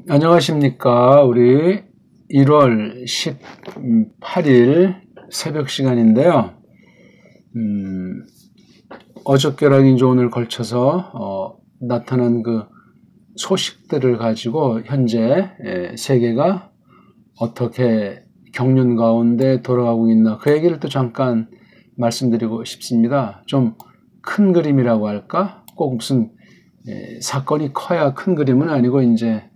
안녕하십니까. 우리 1월 18일 새벽 시간인데요. 어저께랑 이제 오늘 걸쳐서 나타난 그 소식들을 가지고 현재 세계가 어떻게 경륜 가운데 돌아가고 있나, 그 얘기를 또 잠깐 말씀드리고 싶습니다. 좀 큰 그림이라고 할까? 꼭 무슨 사건이 커야 큰 그림은 아니고, 이제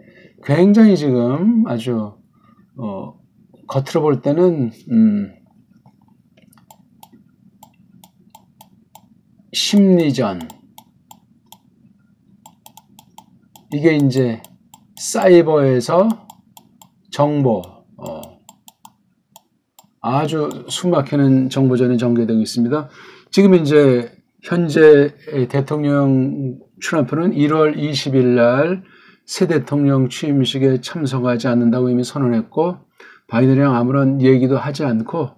굉장히 지금 아주 겉으로 볼 때는 심리전, 이게 이제 사이버에서 정보, 아주 숨막히는 정보전이 전개되고 있습니다. 지금 이제 현재 대통령 트럼프는 1월 20일 날 새 대통령 취임식에 참석하지 않는다고 이미 선언했고, 바이든이랑 아무런 얘기도 하지 않고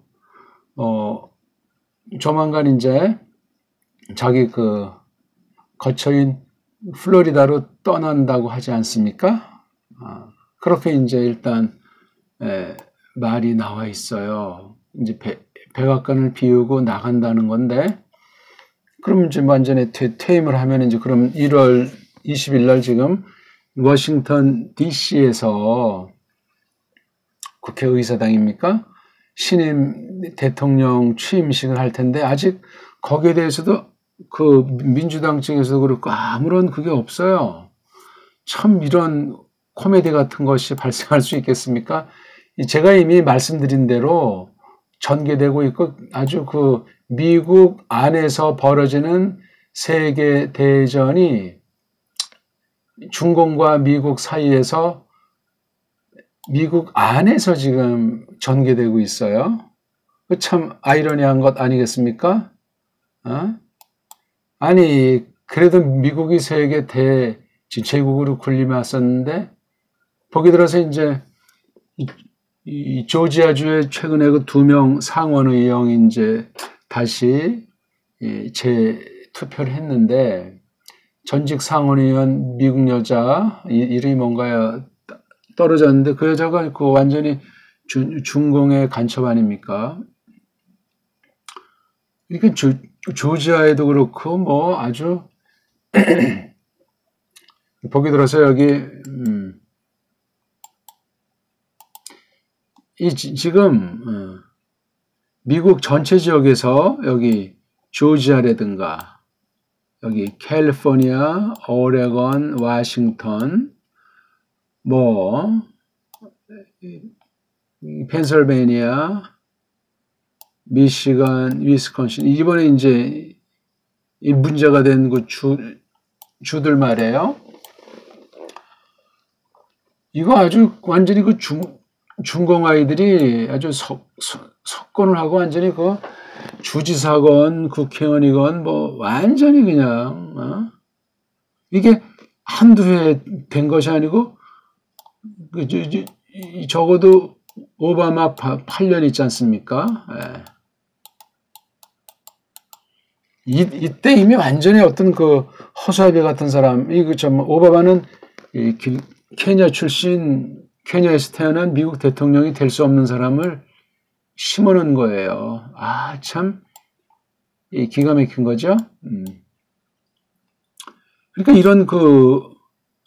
조만간 이제 자기 그 거처인 플로리다로 떠난다고 하지 않습니까? 그렇게 이제 일단 말이 나와 있어요. 이제 백악관을 비우고 나간다는 건데, 그럼 이제 완전히 퇴임을 하면 이제 그럼 1월 20일 날 지금 워싱턴 DC에서 국회의사당입니까? 신임 대통령 취임식을 할 텐데, 아직 거기에 대해서도 그 민주당 측에서도 그렇고 아무런 그게 없어요. 참 이런 코미디 같은 것이 발생할 수 있겠습니까? 제가 이미 말씀드린 대로 전개되고 있고, 아주 그 미국 안에서 벌어지는 세계 대전이 중공과 미국 사이에서 미국 안에서 지금 전개되고 있어요. 참 아이러니한 것 아니겠습니까? 아니, 그래도 미국이 세계 제국으로 군림했었는데, 거기 들어서 이제 이 조지아주에 최근에 그 2명 상원의원이 이제 다시 재투표를 했는데, 전직 상원의원 미국 여자, 이름이 뭔가요? 떨어졌는데, 그 여자가 그 완전히 중공의 간첩 아닙니까? 이게 조지아에도 그렇고 뭐 아주 보기 들어서 여기 지금 미국 전체 지역에서 여기 조지아라든가 여기 캘리포니아, 오레곤, 워싱턴, 뭐 펜실베이니아, 미시간, 위스콘신, 이번에 이제 이 문제가 된 그 주들 말이에요. 이거 아주 완전히 그 중공 아이들이 아주 석권을 하고 완전히 그 주지사건, 국회의원이건 뭐 완전히 그냥 이게 한두 해 된 것이 아니고 적어도 오바마 8년 있지 않습니까? 이때 이미 완전히 어떤 그 허수아비 같은 사람, 오바마는 케냐 출신, 케냐에서 태어난 미국 대통령이 될 수 없는 사람을 심어놓은 거예요. 참 기가 막힌 거죠. 그러니까 이런 그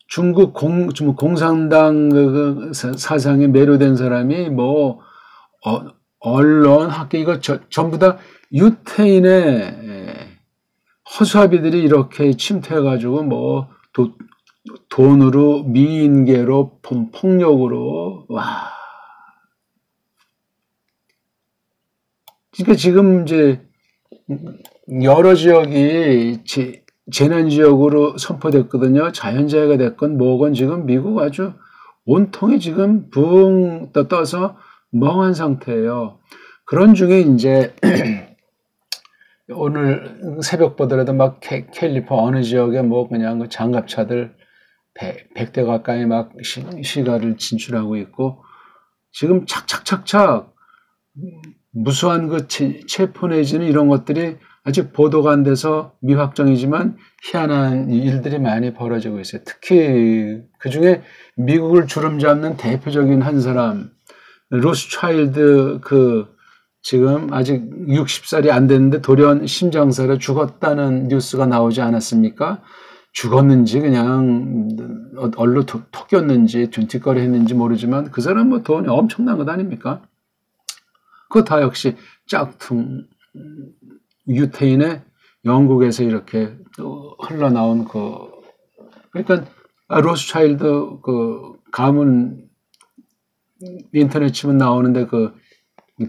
중국 공산당 사상에 매료된 사람이 뭐 언론, 학계, 이거 전부 다 유태인의 허수아비들이 이렇게 침투해가지고 뭐 돈으로, 미인계로, 폭력으로, 와. 그러니까 지금 이제 여러 지역이 재난 지역으로 선포됐거든요. 자연재해가 됐건 뭐건 지금 미국 아주 온통이 지금 붕 떠서 멍한 상태예요. 그런 중에 이제 오늘 새벽 보더라도 막 캘리포니아 어느 지역에 뭐 그냥 그 장갑차들 100대 가까이 막 시가를 진출하고 있고, 지금 착착착착 무수한 그 체포 내지는 이런 것들이 아직 보도가 안 돼서 미확정이지만 희한한 일들이 많이 벌어지고 있어요. 특히 그중에 미국을 주름잡는 대표적인 한 사람, 로스차일드 지금 아직 60살이 안 됐는데 돌연 심장사로 죽었다는 뉴스가 나오지 않았습니까? 죽었는지 그냥 얼로 톡였는지 둔티거리 했는지 모르지만 그 사람 뭐 돈이 엄청난 것 아닙니까? 그거 다 역시 짝퉁 유태인의 영국에서 이렇게 흘러나온 그러니까 로스차일드 가문 인터넷 치면 나오는데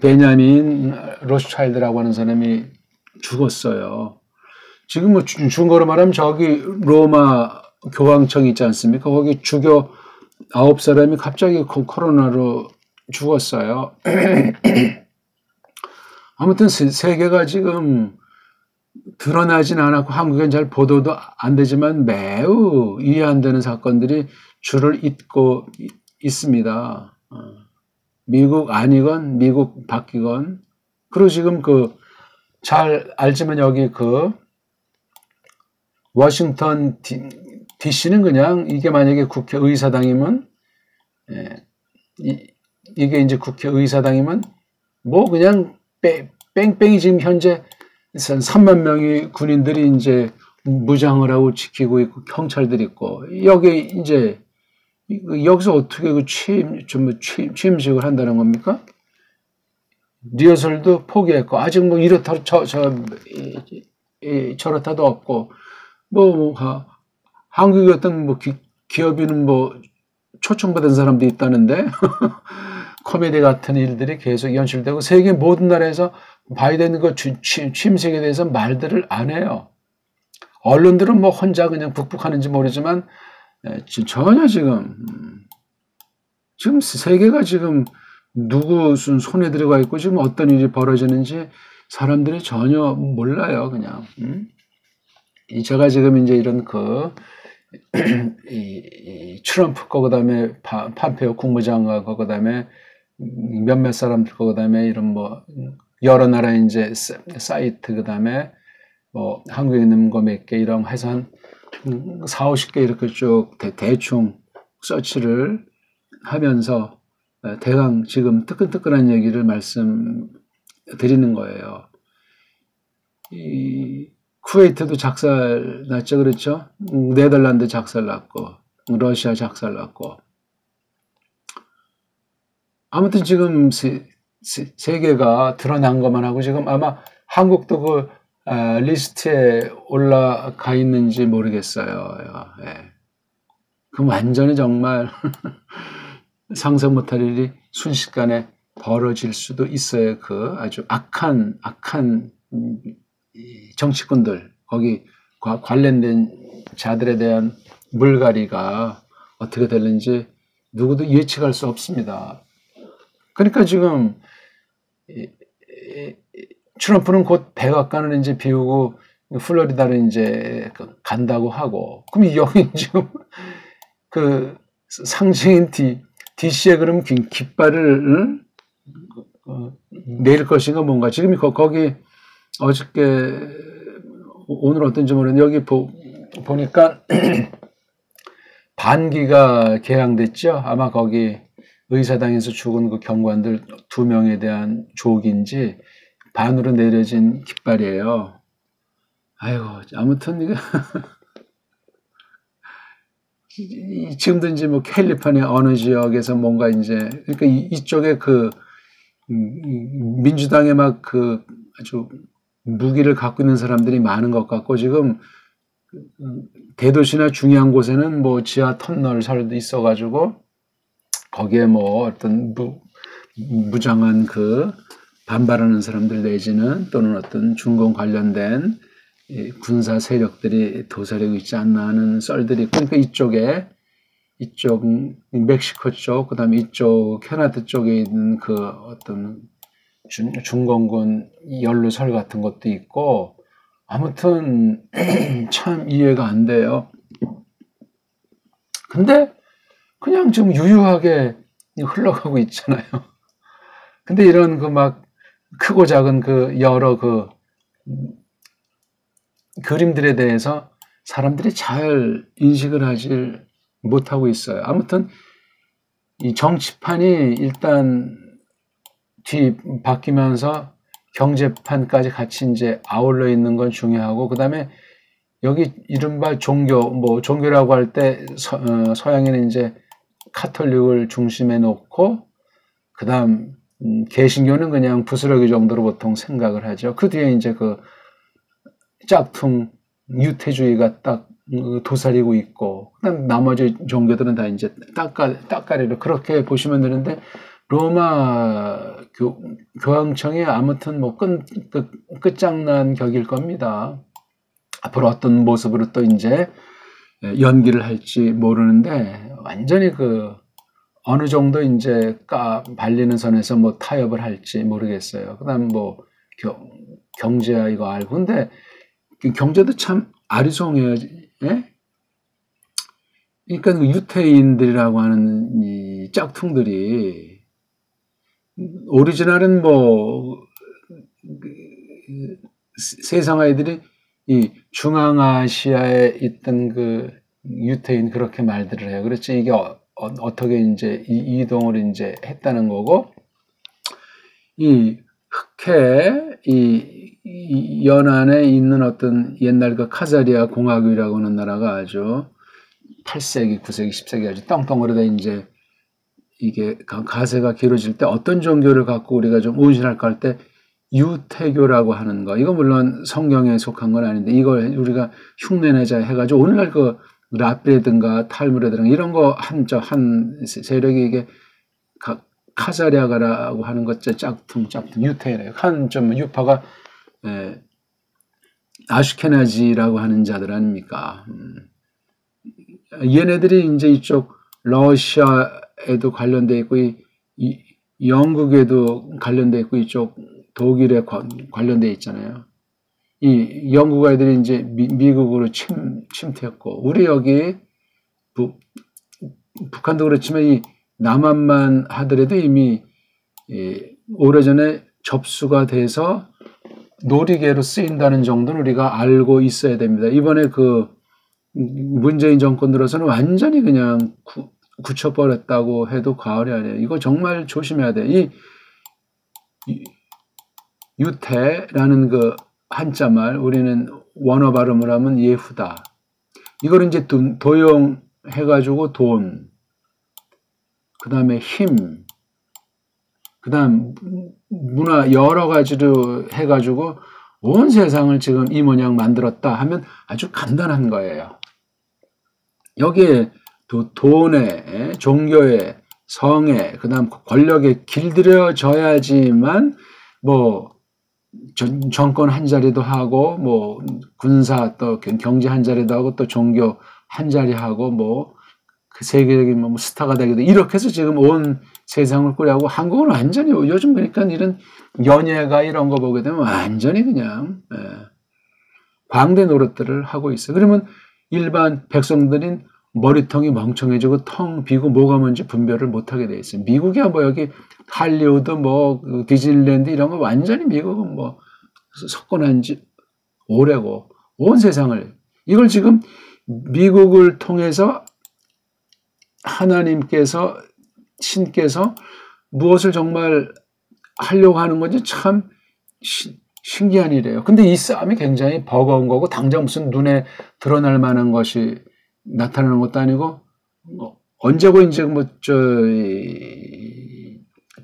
베냐민 로스차일드라고 하는 사람이 죽었어요. 지금 뭐 중거로 말하면 저기 로마 교황청 있지 않습니까? 거기 주교 9사람이 갑자기 코로나로 죽었어요. 아무튼 세계가 지금 드러나진 않았고 한국엔 잘 보도도 안 되지만 매우 이해 안 되는 사건들이 줄을 잇고 있습니다. 미국 아니건 미국 바뀌건. 그리고 지금 잘 알지만 여기 워싱턴 DC는 그냥 이게 만약에 국회의사당이면 이게 이제 국회의사당이면 뭐 그냥 뺑뺑이 지금 현재 3만 명의 군인들이 이제 무장을 하고 지키고 있고 경찰들이 있고 여기 이제 여기서 어떻게 취임식을 한다는 겁니까? 리허설도 포기했고 아직 뭐 이렇다 저렇다도 없고 뭐 한국의 어떤 뭐 기업인은 뭐 초청받은 사람도 있다는데 코미디 같은 일들이 계속 연출되고 세계 모든 나라에서 바이든 취임식에 대해서 말들을 안 해요. 언론들은 뭐 혼자 그냥 북북하는지 모르지만 전혀 지금 세계가 지금 누구 손에 들어가 있고 지금 어떤 일이 벌어지는지 사람들이 전혀 몰라요. 그냥 제가 지금 이제 이런 이 트럼프 그다음에 팜페오 국무장관 그다음에 몇몇 사람들 그다음에 이런 뭐 여러 나라 이제 사이트 그다음에 뭐 한국에 있는 거 몇 개 이런 해서 한 40-50개 이렇게 쭉 대충 서치를 하면서 대강 지금 뜨끈뜨끈한 얘기를 말씀드리는 거예요. 이 쿠웨이트도 작살 났죠, 그렇죠? 네덜란드 작살 났고 러시아 작살 났고 아무튼 지금 세계가 드러난 것만 하고 지금 아마 한국도 리스트에 올라가 있는지 모르겠어요. 예. 그럼 완전히 정말 상상 못할 일이 순식간에 벌어질 수도 있어요. 아주 악한 정치꾼들 거기 관련된 자들에 대한 물갈이가 어떻게 될는지 누구도 예측할 수 없습니다. 그러니까 지금 트럼프는 곧 백악관을 이제 비우고 플로리다를 이제 간다고 하고 그럼 여기 지금 상징인 DC에 그럼 깃발을 내릴 것인가 뭔가 지금 거기 어저께 오늘 어떤지 모르겠는데 여기 보니까 반기가 개항됐죠. 아마 거기 의사당에서 죽은 그 경관들 2명에 대한 조기인지 반으로 내려진 깃발이에요. 아이고 아무튼 이거 지금도 이제 뭐 캘리포니아 어느 지역에서 뭔가 이제 그러니까 이쪽에 민주당에 막 아주 무기를 갖고 있는 사람들이 많은 것 같고 지금 대도시나 중요한 곳에는 뭐 지하 터널설도 있어가지고 거기에 뭐 어떤 무장한 반발하는 사람들 내지는 또는 어떤 중공 관련된 군사 세력들이 도사리고 있지 않나 하는 썰들이 있고 그러니까 이쪽 멕시코 쪽 그다음에 이쪽 캐나다 쪽에 있는 어떤 중공군 연루설 같은 것도 있고 아무튼 참 이해가 안 돼요. 근데 그냥 좀 유유하게 흘러가고 있잖아요. 근데 이런 막 크고 작은 여러 그림들에 대해서 사람들이 잘 인식을 하질 못하고 있어요. 아무튼 이 정치판이 일단 바뀌면서 경제판까지 같이 이제 아울러 있는 건 중요하고, 그 다음에 여기 이른바 종교라고 할 때 서양에는 이제 카톨릭을 중심에 놓고, 그 다음 개신교는 그냥 부스러기 정도로 보통 생각을 하죠. 그 뒤에 이제 그 짝퉁 유태주의가 딱 도사리고 있고, 그다음 나머지 종교들은 다 이제 따까리로 그렇게 보시면 되는데, 로마 교황청이 아무튼 뭐 끝장난 격일 겁니다. 앞으로 어떤 모습으로 또 이제 연기를 할지 모르는데, 완전히 어느 정도 이제 발리는 선에서 뭐 타협을 할지 모르겠어요. 그다음 뭐 경제야 이거 알고, 근데 경제도 참 아리송해요. 예? 그러니까 유태인들이라고 하는 이 짝퉁들이, 오리지널은 뭐 세상 아이들이 이 중앙아시아에 있던 그 유태인 그렇게 말들을 해요. 그렇지, 이게 어떻게 이제 이동을 이제 했다는 거고, 이 흑해 이 연안에 있는 어떤 옛날 그 카자리아 공화국이라고 하는 나라가 아주 8세기, 9세기, 10세기 아주 떵떵거리다 이제 이게 가세가 길어질 때 어떤 종교를 갖고 우리가 좀 운신할까 할 때 유태교라고 하는 거, 이거 물론 성경에 속한 건 아닌데 이걸 우리가 흉내내자 해가지고 오늘날 그 라삐라든가 탈무드라든가 이런 거 한 세력이 이게 카자리아가라고 하는 것, 짝퉁 유태인이에요. 한 좀 유파가 아슈케나지라고 하는 자들 아닙니까? 얘네들이 이제 이쪽 러시아에도 관련돼 있고, 이 영국에도 관련돼 있고, 이쪽 독일에 관련돼 있잖아요. 이 영국 아이들이 이제 미국으로 침투했고, 우리 여기 북한도 그렇지만 이 남한만 하더라도 이미 오래전에 접수가 돼서 놀이개로 쓰인다는 정도는 우리가 알고 있어야 됩니다. 이번에 그 문재인 정권 들어서는 완전히 그냥 굳혀버렸다고 해도 과언이 아니에요. 이거 정말 조심해야 돼. 이 유태라는 그 한자말, 우리는 원어 발음을 하면 예후다. 이걸 이제 도용해가지고 돈, 그 다음에 힘, 그 다음 문화 여러 가지로 해가지고 온 세상을 지금 이 모양 만들었다 하면 아주 간단한 거예요. 여기에 돈에, 종교에, 성에, 그 다음 권력에 길들여져야지만 뭐 정권 한 자리도 하고, 뭐 군사 또 경제 한 자리도 하고, 또 종교 한 자리 하고, 뭐 그 세계적인 뭐 스타가 되기도, 이렇게 해서 지금 온 세상을 꾸려하고, 한국은 완전히 요즘 그러니까 이런 연예가 이런 거 보게 되면 완전히 그냥 광대 노릇들을 하고 있어요. 그러면 일반 백성들인 머리통이 멍청해지고 텅 비고 뭐가 뭔지 분별을 못하게 돼 있어요. 미국이야 뭐 여기 할리우드 뭐 디즈니랜드 이런 거 완전히 미국은 뭐 석권한 지 오래고, 온 세상을, 이걸 지금 미국을 통해서 하나님께서, 신께서 무엇을 정말 하려고 하는 건지 참 신기한 일이에요. 근데 이 싸움이 굉장히 버거운 거고, 당장 무슨 눈에 드러날 만한 것이 나타나는 것도 아니고, 언제고 이제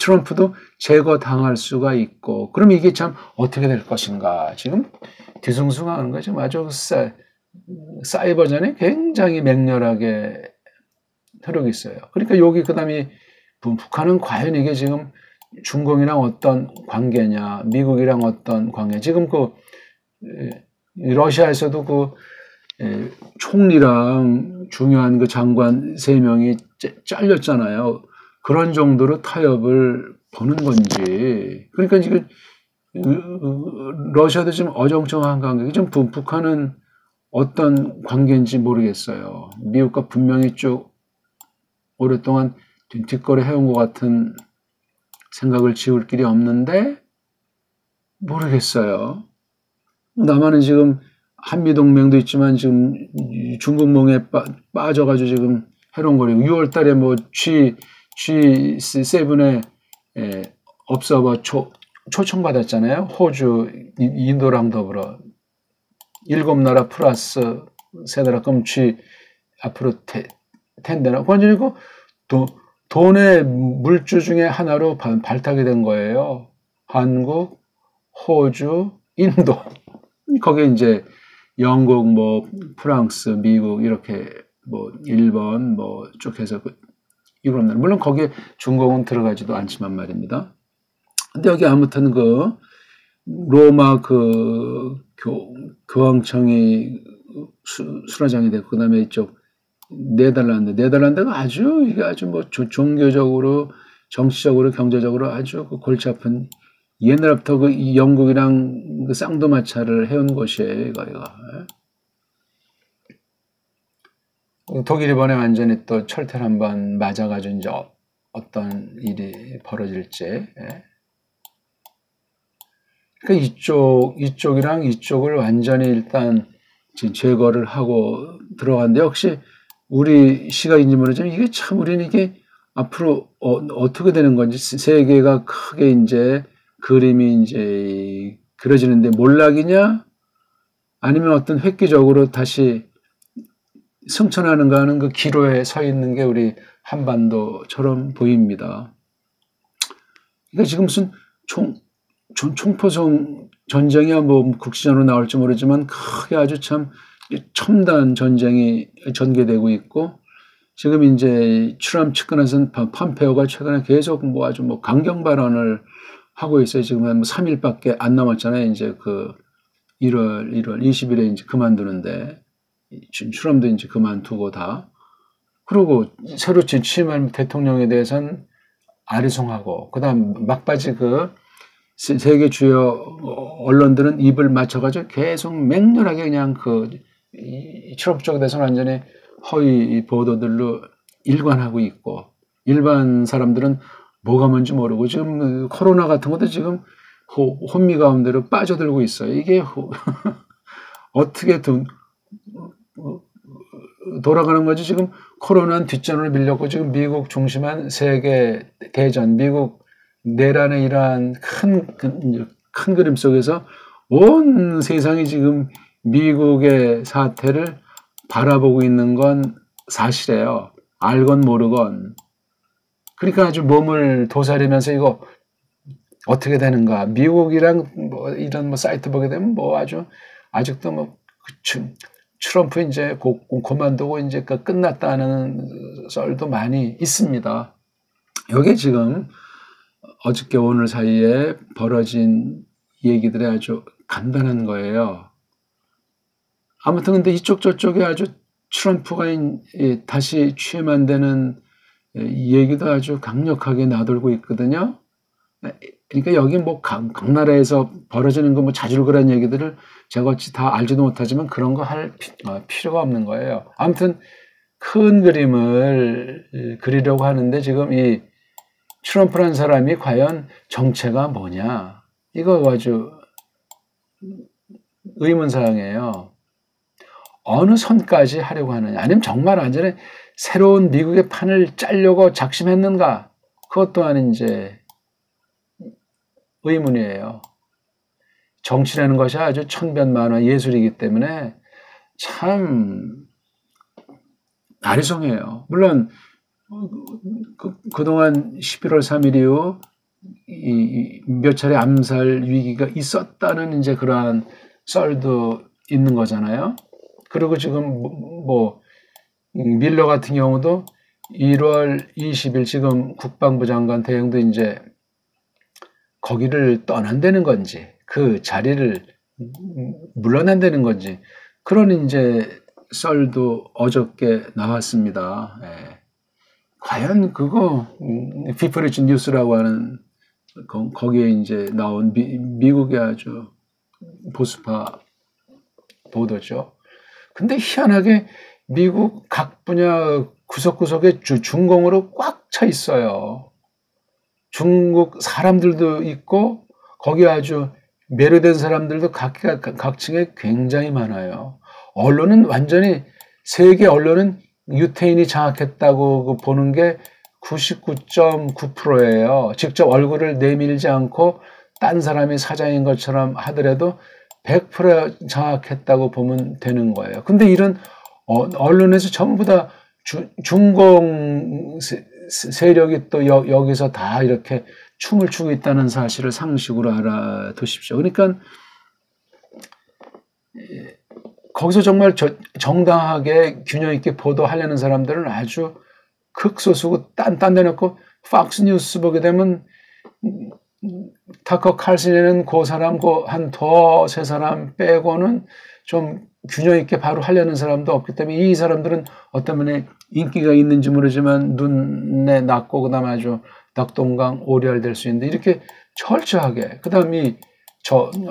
트럼프도 제거당할 수가 있고, 그럼 이게 참 어떻게 될 것인가. 지금 뒤숭숭하는 거죠. 아주 사이버전에 굉장히 맹렬하게 흐르고 있어요. 그러니까 여기 그다음에 북한은 과연 이게 지금 중공이랑 어떤 관계냐, 미국이랑 어떤 관계, 지금 러시아에서도 총리랑 중요한 그 장관 3명이 잘렸잖아요. 그런 정도로 타협을 보는 건지. 그러니까 지금 러시아도 지금 어정쩡한 관계, 지금 북한은 어떤 관계인지 모르겠어요. 미국과 분명히 쭉 오랫동안 뒷거래 해온 것 같은 생각을 지울 길이 없는데 모르겠어요. 남한은 지금 한미동맹도 있지만 지금 중국몽에 빠져가지고 지금 해롱거리고 6월 달에 뭐 G7에 업서버 초청받았잖아요. 호주, 인도랑 더불어 7나라 플러스 3나라 그럼 G 앞으로 10되나? 완전히 그 돈의 물주 중에 하나로 발탁이 된 거예요. 한국, 호주, 인도. 거기에 이제 영국, 뭐 프랑스, 미국 이렇게 뭐 일본 뭐 쭉 해서 유럽 물론 거기에 중국은 들어가지도 않지만 말입니다. 근데 여기 아무튼 그 로마 그 교황청이 수라장이 됐고 그다음에 이쪽 네덜란드가 아주 이게 아주 뭐 종교적으로 정치적으로 경제적으로 아주 그 골치 아픈 옛날부터 그 영국이랑 그 쌍두마차를 해온 곳이에요, 이거. 독일 이번에 완전히 또 철퇴를 한번 맞아가지고 이제 어떤 일이 벌어질지. 그러니까 이쪽이랑 이쪽을 완전히 일단 제거를 하고 들어갔는데 역시 우리 시각인지 모르지만 이게 참 우리는 이게 앞으로 어떻게 되는 건지 세계가 크게 이제 그림이 이제 그려지는데 몰락이냐 아니면 어떤 획기적으로 다시 승천하는가 하는 그 기로에 서 있는 게 우리 한반도처럼 보입니다. 그러니까 지금 무슨 총포성 전쟁이야 뭐 국시전으로 나올지 모르지만 크게 아주 참 첨단 전쟁이 전개되고 있고 지금 이제 트럼프 측근에서는 폼페오가 최근에 계속 뭐 아주 뭐 강경 발언을 하고 있어요. 지금 한 3일밖에 안 남았잖아요. 이제 그 1월 20일에 이제 그만두는데 트럼프도 이제 그만두고 다 그리고 새로 취임한 대통령에 대해서는 아리송하고 그다음 막바지 그 세계 주요 언론들은 입을 맞춰가지고 계속 맹렬하게 그냥 그 트럼프 쪽에 대해서는 완전히 허위 보도들로 일관하고 있고 일반 사람들은 뭐가 뭔지 모르고 지금 코로나 같은 것도 지금 혼미 가운데로 빠져들고 있어요. 이게 어떻게 돌아가는 거지? 지금 코로나는 뒷전으로 밀렸고 지금 미국 중심한 세계 대전, 미국 내란의 이러한 큰 그림 속에서 온 세상이 지금 미국의 사태를 바라보고 있는 건 사실이에요. 알건 모르건. 그러니까 아주 몸을 도사리면서 이거 어떻게 되는가. 미국이랑 뭐 이런 뭐 사이트 보게 되면 뭐 아직도 뭐 트럼프 이제 그만두고 이제 끝났다는 썰도 많이 있습니다. 이게 지금 어저께 오늘 사이에 벌어진 얘기들이 아주 간단한 거예요. 아무튼 근데 이쪽 저쪽에 아주 트럼프가 다시 취임한 데는 얘기도 아주 강력하게 나돌고 있거든요. 그러니까 여기 뭐 각 나라에서 벌어지는 거 뭐 자줄그런 얘기들을 제가 어찌 다 알지도 못하지만 그런 거 할 필요가 없는 거예요. 아무튼 큰 그림을 그리려고 하는데 지금 이 트럼프라는 사람이 과연 정체가 뭐냐 이거 아주 의문사항이에요. 어느 선까지 하려고 하느냐 아니면 정말 완전히 새로운 미국의 판을 짜려고 작심했는가 그것 또한 이제 의문이에요. 정치라는 것이 아주 천변만화 예술이기 때문에 참 아리송해요. 물론 그동안 11월 3일 이후 몇 차례 암살 위기가 있었다는 이제 그러한 썰도 있는 거잖아요. 그리고 지금 뭐 밀러 같은 경우도 1월 20일 지금 국방부 장관 대행도 이제 거기를 떠난다는 건지 그 자리를 물러난다는 건지 그런 이제 썰도 어저께 나왔습니다. 예. 과연 그거 피플리치 뉴스라고 하는 거기에 이제 나온 미국의 아주 보수파 보도죠. 근데 희한하게 미국 각 분야 구석구석에 중공으로 꽉 차 있어요. 중국 사람들도 있고 거기 아주 매료된 사람들도 각층에 굉장히 많아요. 언론은 완전히 세계 언론은 유태인이 장악했다고 보는 게 99.9%예요. 직접 얼굴을 내밀지 않고 딴 사람이 사장인 것처럼 하더라도 100% 장악했다고 보면 되는 거예요. 근데 이런 언론에서 전부 다 중공 세력이 또 여기서 다 이렇게 춤을 추고 있다는 사실을 상식으로 알아두십시오. 그러니까 거기서 정말 정당하게 균형 있게 보도하려는 사람들은 아주 극소수고 딴 데 놓고 팍스 뉴스 보게 되면 타커 칼슨에는 그 사람 한 세 사람 빼고는 좀 균형 있게 바로 하려는 사람도 없기 때문에 이 사람들은 어떤 면에 인기가 있는지 모르지만 눈에 낙고 그다음 아주 낙동강 오리알 될 수 있는데 이렇게 철저하게 그다음에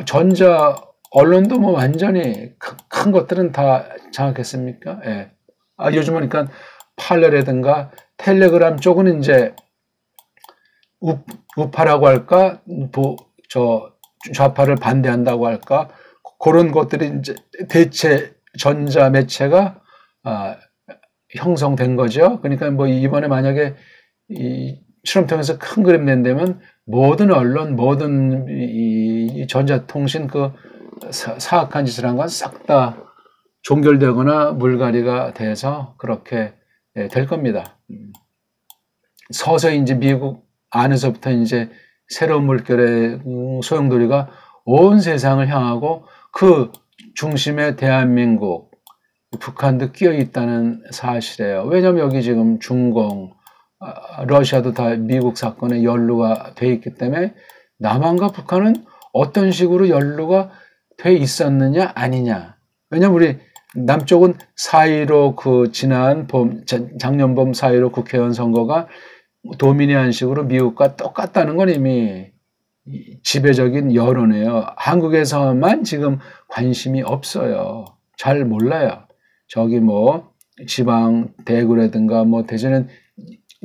전자 언론도 뭐 완전히 큰 것들은 다 장악했습니까? 예. 요즘은 그러니까 팔레라든가 텔레그램 쪽은 이제 우파라고 할까, 좌파를 반대한다고 할까, 그런 것들이 이제 대체 전자 매체가 형성된 거죠. 그러니까 뭐 이번에 만약에 이 실험 통해서 큰 그림 낸다면 모든 언론, 모든 이 전자통신 그 사악한 짓을 한 건 싹 다 종결되거나 물갈이가 돼서 그렇게 될 겁니다. 서서히 이제 미국 안에서부터 이제 새로운 물결의 소용돌이가 온 세상을 향하고 그 중심에 대한민국, 북한도 끼어 있다는 사실이에요. 왜냐하면 여기 지금 중공, 러시아도 다 미국 사건에 연루가 돼 있기 때문에 남한과 북한은 어떤 식으로 연루가 돼 있었느냐 아니냐. 왜냐하면 우리 남쪽은 4.15 그 지난 작년 봄 4.15 국회의원 선거가 도미니안식으로 미국과 똑같다는 건 이미 지배적인 여론이에요. 한국에서만 지금 관심이 없어요. 잘 몰라요. 저기 뭐 지방 대구라든가 뭐 대전은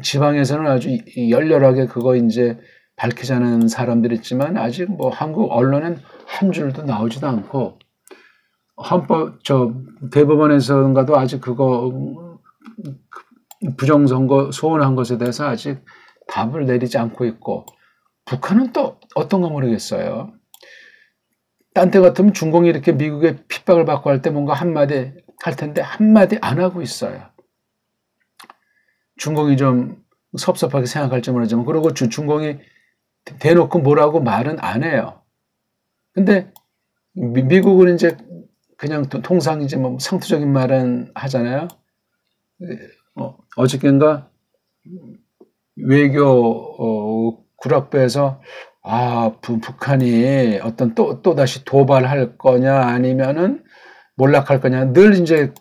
지방에서는 아주 열렬하게 그거 이제 밝히자는 사람들이 있지만 아직 뭐 한국 언론은 한 줄도 나오지도 않고 대법원에서인가도 아직 그거 부정선거 소원한 것에 대해서 아직 답을 내리지 않고 있고 북한은 또 어떤가 모르겠어요. 딴 때 같으면 중공이 이렇게 미국의 핍박을 받고 할 때 뭔가 한마디 할 텐데 한마디 안 하고 있어요. 중공이 좀 섭섭하게 생각할지 모르지만 그러고 중공이 대놓고 뭐라고 말은 안 해요. 근데 미국은 이제 그냥 통상 이제 뭐 상투적인 말은 하잖아요. 어저께인가 외교 구락부에서 북한이 어떤 또 다시 도발할 거냐 아니면은 몰락할 거냐 늘 이제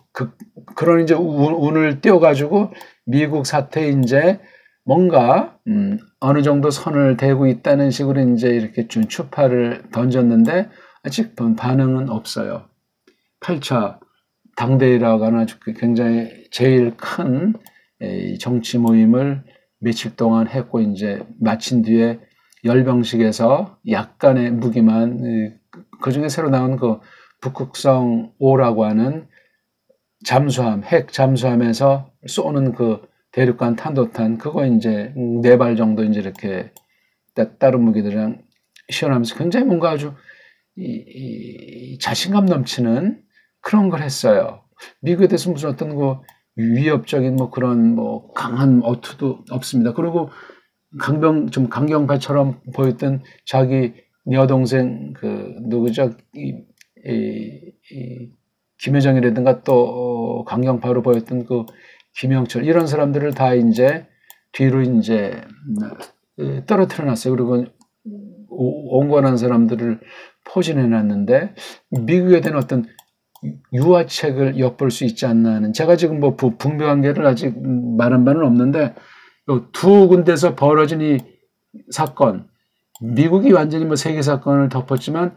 그런 이제 운을 띄워가지고 미국 사태에 이제 뭔가 어느 정도 선을 대고 있다는 식으로 이제 이렇게 준 추파를 던졌는데 아직 반응은 없어요. 8차 당대회라고 하는 아주 굉장히 제일 큰 정치 모임을 며칠 동안 했고 이제 마친 뒤에 열병식에서 약간의 무기만 그 중에 새로 나온 그 북극성 5라고 하는 잠수함, 핵 잠수함에서 쏘는 그 대륙간 탄도탄 그거 이제 4발 정도 이제 이렇게 다른 무기들이랑 시연하면서 굉장히 뭔가 아주 자신감 넘치는 그런 걸 했어요. 미국에 대해서 무슨 어떤 그 위협적인 뭐 그런 뭐 강한 어투도 없습니다. 그리고 좀 강경파처럼 보였던 자기 여동생 누구죠? 김여정이라든가 또 강경파로 보였던 그 김영철 이런 사람들을 다 이제 뒤로 이제 떨어뜨려 놨어요. 그리고 온건한 사람들을 포진해 놨는데 미국에 대한 어떤 유화책을 엿볼 수 있지 않나 하는 제가 지금 뭐 북미 관계를 아직 말한 바는 없는데 두 군데서 벌어진 이 사건 미국이 완전히 뭐 세계 사건을 덮었지만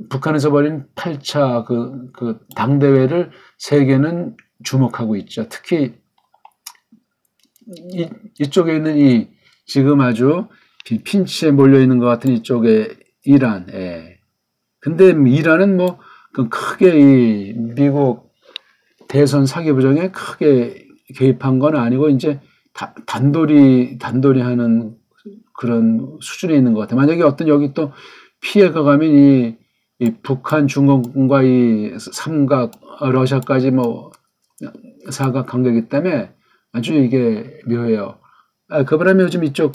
북한에서 벌인 8차 그 당대회를 세계는 주목하고 있죠. 특히 이쪽에 있는 지금 아주 핀치에 몰려 있는 것 같은 이쪽에 이란, 예. 근데 이란은 뭐, 그 크게 이 미국 대선 사기 부정에 크게 개입한 건 아니고, 이제 단돌이 하는 그런 수준에 있는 것 같아요. 만약에 어떤 여기 또 피해가 가면 이 북한, 중국과 이 삼각, 러시아까지 뭐 사각 관계이기 때문에 아주 이게 묘해요. 그러면 요즘 이쪽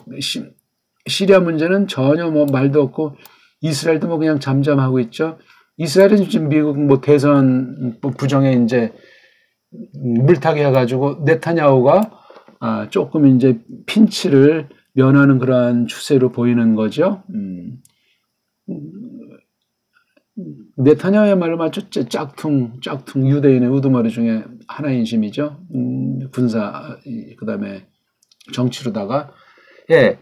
시리아 문제는 전혀 뭐 말도 없고 이스라엘도 뭐 그냥 잠잠하고 있죠. 이스라엘은 지금 미국 뭐 대선 부정에 이제 물타기 해가지고 네타냐후가 조금 이제 핀치를 면하는 그러한 추세로 보이는 거죠. 네타냐후야말로 마치 짝퉁 유대인의 우두머리 중에 하나인 셈이죠. 군사 그다음에 정치로다가 예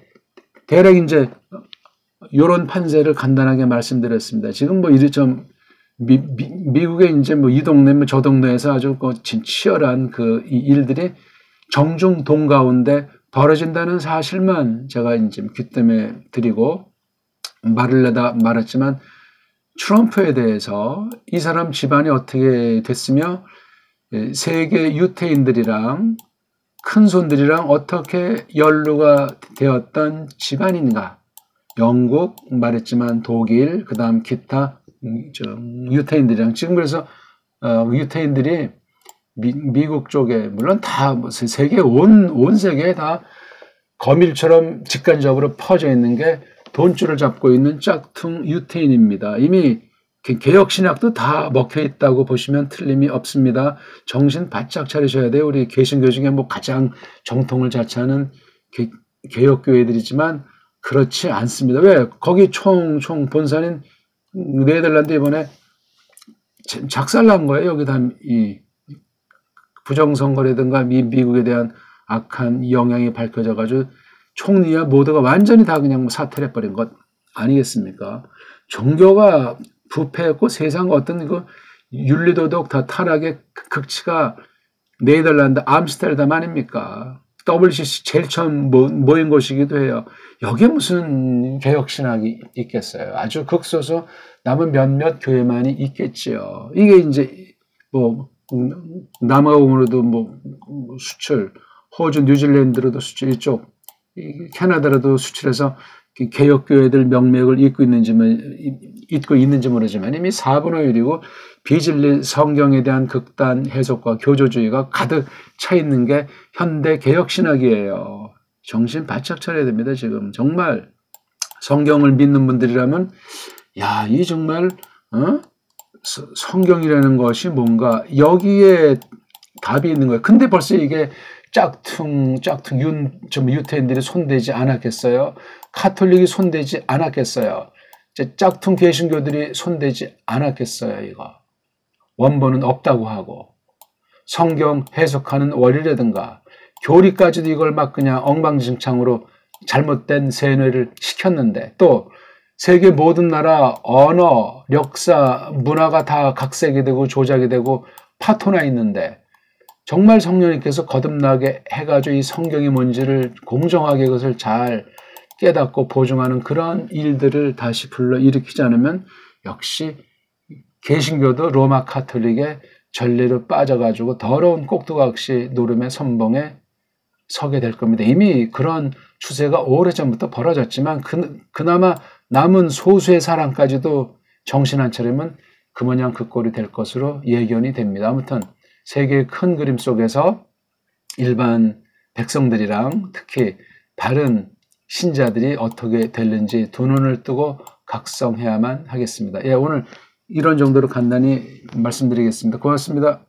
대략 이제 요런 판세를 간단하게 말씀드렸습니다. 지금 뭐 이리 좀 미국의 이제 뭐 이 동네 뭐 저 동네에서 아주 치열한 그 일들이 정중동 가운데 벌어진다는 사실만 제가 이제 귀뜸에 드리고 말을 내다 말했지만 트럼프에 대해서 이 사람 집안이 어떻게 됐으며 세계 유태인들이랑 큰손들이랑 어떻게 연루가 되었던 집안인가. 영국 말했지만 독일 그다음 기타 유태인들이랑 지금 그래서 유태인들이 미국 쪽에 물론 다 세계 온 세계에 다 거밀처럼 직간접으로 퍼져 있는 게 돈줄을 잡고 있는 짝퉁 유태인입니다. 이미 개혁신학도 다 먹혀 있다고 보시면 틀림이 없습니다. 정신 바짝 차리셔야 돼요. 우리 개신교 중에 뭐 가장 정통을 자처하는 개혁교회들이지만 그렇지 않습니다. 왜? 거기 총 본사는 네덜란드 이번에 작살난 거예요. 여기다 이 부정선거라든가 미국에 대한 악한 영향이 밝혀져가지고 총리와 모두가 완전히 다 그냥 사퇴를 해버린 것 아니겠습니까? 종교가 부패했고 세상 어떤 그 윤리도덕 다 타락의 극치가 네덜란드 암스테르담 아닙니까? WCC 제일 처음 모인 곳이기도 해요. 여기에 무슨 개혁신학이 있겠어요? 아주 극소수 남은 몇몇 교회만이 있겠지요. 이게 이제 뭐 남아공으로도 뭐 수출, 호주, 뉴질랜드로도 수출, 이쪽 캐나다로도 수출해서 개혁교회들 명맥을 잇고 있는지 모르지만 이미 4분의 1이고 비진리 성경에 대한 극단 해석과 교조주의가 가득 차 있는 게 현대 개혁신학이에요. 정신 바짝 차려야 됩니다. 지금 정말 성경을 믿는 분들이라면 이 정말 성경이라는 것이 뭔가 여기에 답이 있는 거예요. 근데 벌써 이게 짝퉁 유태인들이 손대지 않았겠어요? 카톨릭이 손대지 않았겠어요? 짝퉁 개신교들이 손대지 않았겠어요? 이거 원본은 없다고 하고 성경 해석하는 원리라든가 교리까지도 이걸 막 그냥 엉망진창으로 잘못된 세뇌를 시켰는데 또 세계 모든 나라 언어, 역사, 문화가 다 각색이 되고 조작이 되고 파토나 있는데 정말 성령님께서 거듭나게 해가지고 이 성경이 뭔지를 공정하게 그것을 잘 깨닫고 보증하는 그런 일들을 다시 불러일으키지 않으면 역시 개신교도 로마 카톨릭의 전례로 빠져가지고 더러운 꼭두각시 노름의 선봉에 서게 될 겁니다. 이미 그런 추세가 오래전부터 벌어졌지만 그나마 남은 소수의 사람까지도 정신 안 차리면 그 모양 그 꼴이 될 것으로 예견이 됩니다. 아무튼 세계의 큰 그림 속에서 일반 백성들이랑 특히 바른 신자들이 어떻게 될는지 두 눈을 뜨고 각성해야만 하겠습니다. 오늘 이런 정도로 간단히 말씀드리겠습니다. 고맙습니다.